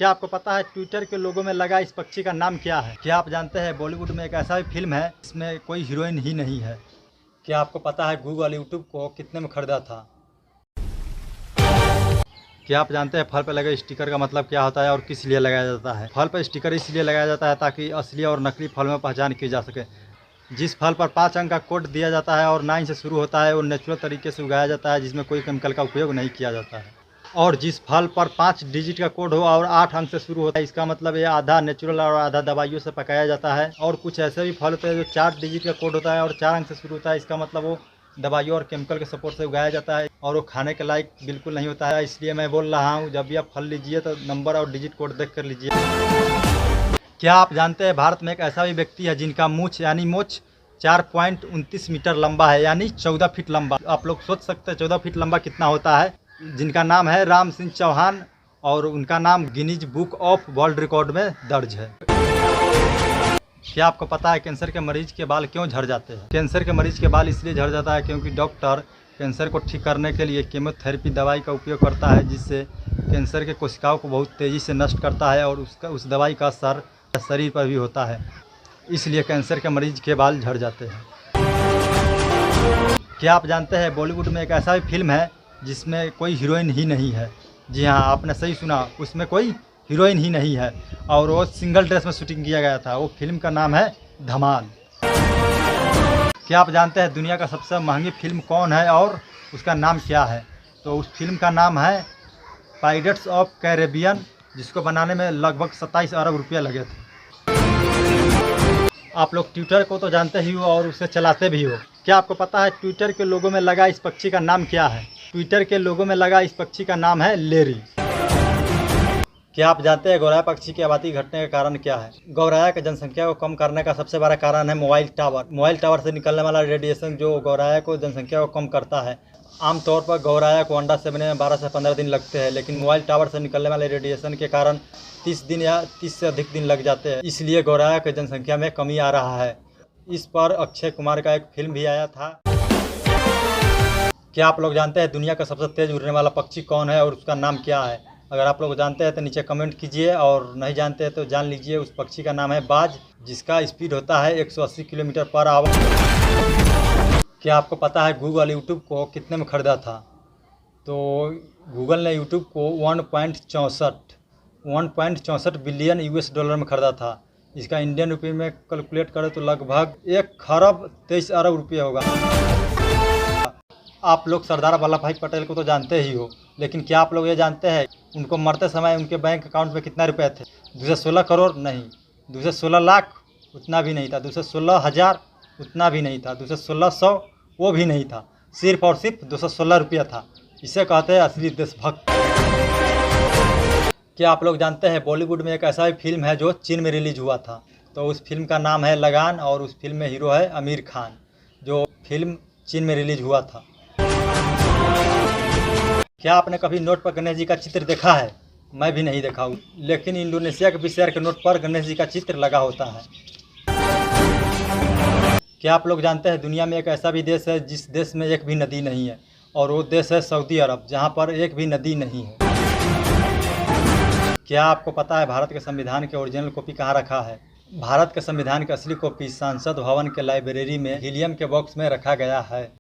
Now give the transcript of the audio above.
क्या आपको पता है ट्विटर के लोगों में लगा इस पक्षी का नाम क्या है? क्या आप जानते हैं बॉलीवुड में एक ऐसा भी फिल्म है इसमें कोई हीरोइन ही नहीं है? क्या आपको पता है गूगल यूट्यूब को कितने में खरीदा था? क्या आप जानते हैं फल पर लगे स्टिकर का मतलब क्या होता है और किस लिए लगाया जाता है? फल पर स्टिकर इसलिए लगाया जाता है ताकि असली और नकली फल में पहचान की जा सके। जिस फल पर 5 अंक का कोड दिया जाता है और 9 से शुरू होता है वो नेचुरल तरीके से उगाया जाता है, जिसमें कोई केमिकल का उपयोग नहीं किया जाता है। और जिस फल पर 5 डिजिट का कोड हो और 8 अंक से शुरू होता है, इसका मतलब ये आधा नेचुरल और आधा दवाइयों से पकाया जाता है। और कुछ ऐसे भी फल होते हैं जो 4 डिजिट का कोड होता है और 4 अंक से शुरू होता है, इसका मतलब वो दवाइयों और केमिकल के सपोर्ट से उगाया जाता है और वो खाने के लायक बिल्कुल नहीं होता है। इसलिए मैं बोल रहा हूँ, जब भी आप फल लीजिए तो नंबर और डिजिट कोड देख कर लीजिए। क्या आप जानते हैं भारत में एक ऐसा भी व्यक्ति है जिनका मूछ यानी मोछ 4.29 मीटर लंबा है, यानी 14 फीट लंबा। आप लोग सोच सकते हैं 14 फीट लंबा कितना होता है। जिनका नाम है राम सिंह चौहान और उनका नाम Guinness book of world record में दर्ज है। क्या आपको पता है कैंसर के मरीज के बाल क्यों झड़ जाते हैं? कैंसर के मरीज के बाल इसलिए झड़ जाता है क्योंकि डॉक्टर कैंसर को ठीक करने के लिए कीमोथेरेपी दवाई का उपयोग करता है, जिससे कैंसर के कोशिकाओं को बहुत तेज़ी से नष्ट करता है और उस दवाई का असर शरीर पर भी होता है, इसलिए कैंसर के मरीज के बाल झड़ जाते हैं। क्या आप जानते हैं बॉलीवुड में एक ऐसा भी फिल्म है जिसमें कोई हीरोइन ही नहीं है? जी हाँ, आपने सही सुना, उसमें कोई हीरोइन ही नहीं है और वो सिंगल ड्रेस में शूटिंग किया गया था। वो फिल्म का नाम है धमाल। क्या आप जानते हैं दुनिया का सबसे महंगी फिल्म कौन है और उसका नाम क्या है? तो उस फिल्म का नाम है पायरेट्स ऑफ कैरेबियन, जिसको बनाने में लगभग 27 अरब रुपये लगे थे। आप लोग ट्विटर को तो जानते ही हो और उसे चलाते भी हो। क्या आपको पता है ट्विटर के लोगों में लगा इस पक्षी का नाम क्या है? ट्विटर के लोगों में लगा इस पक्षी का नाम है लेरी। क्या आप जानते हैं गौराया पक्षी की आबादी घटने का कारण क्या है? गौराया की जनसंख्या को कम करने का सबसे बड़ा कारण है मोबाइल टावर। मोबाइल टावर से निकलने वाला रेडिएशन जो गौराया को जनसंख्या को कम करता है। आमतौर पर गौराया को अंडा से बने में 12 से 15 दिन लगते हैं, लेकिन मोबाइल टावर से निकलने वाले रेडिएशन के कारण 30 दिन या 30 से अधिक दिन लग जाते हैं। इसलिए गौराया की जनसंख्या में कमी आ रहा है। इस पर अक्षय कुमार का एक फिल्म भी आया था। क्या आप लोग जानते हैं दुनिया का सबसे तेज़ उड़ने वाला पक्षी कौन है और उसका नाम क्या है? अगर आप लोग जानते हैं तो नीचे कमेंट कीजिए और नहीं जानते हैं तो जान लीजिए। उस पक्षी का नाम है बाज, जिसका स्पीड होता है 180 किलोमीटर पर आवर। क्या आपको पता है गूगल यूट्यूब को कितने में खरीदा था? तो गूगल ने यूट्यूब को 1.64 बिलियन US डॉलर में खरीदा था। इसका इंडियन रुपये में कैलकुलेट करें तो लगभग 1 खरब 23 अरब रुपये होगा। आप लोग सरदार वल्लभ भाई पटेल को तो जानते ही हो, लेकिन क्या आप लोग ये जानते हैं उनको मरते समय उनके बैंक अकाउंट में कितना रुपए थे? 216 करोड़ नहीं, 216 लाख उतना भी नहीं था, 216 हज़ार उतना भी नहीं था, 216 वो भी नहीं था, सिर्फ और सिर्फ 216 रुपया था। इसे कहते हैं असली देशभक्त। क्या आप लोग जानते हैं बॉलीवुड में एक ऐसा भी फिल्म है जो चीन में रिलीज हुआ था? तो उस फिल्म का नाम है लगान और उस फिल्म में हीरो है आमिर खान। जो फिल्म चीन में रिलीज हुआ था। क्या आपने कभी नोट पर गणेश जी का चित्र देखा है? मैं भी नहीं देखा हूँ, लेकिन इंडोनेशिया के 20 हज़ार के नोट पर गणेश जी का चित्र लगा होता है। क्या आप लोग जानते हैं दुनिया में एक ऐसा भी देश है जिस देश में एक भी नदी नहीं है, और वो देश है सऊदी अरब, जहाँ पर एक भी नदी नहीं है। क्या आपको पता है भारत के संविधान के ओरिजिनल कॉपी कहाँ रखा है? भारत के संविधान की असली कॉपी संसद भवन के लाइब्रेरी में हीलियम के बॉक्स में रखा गया है।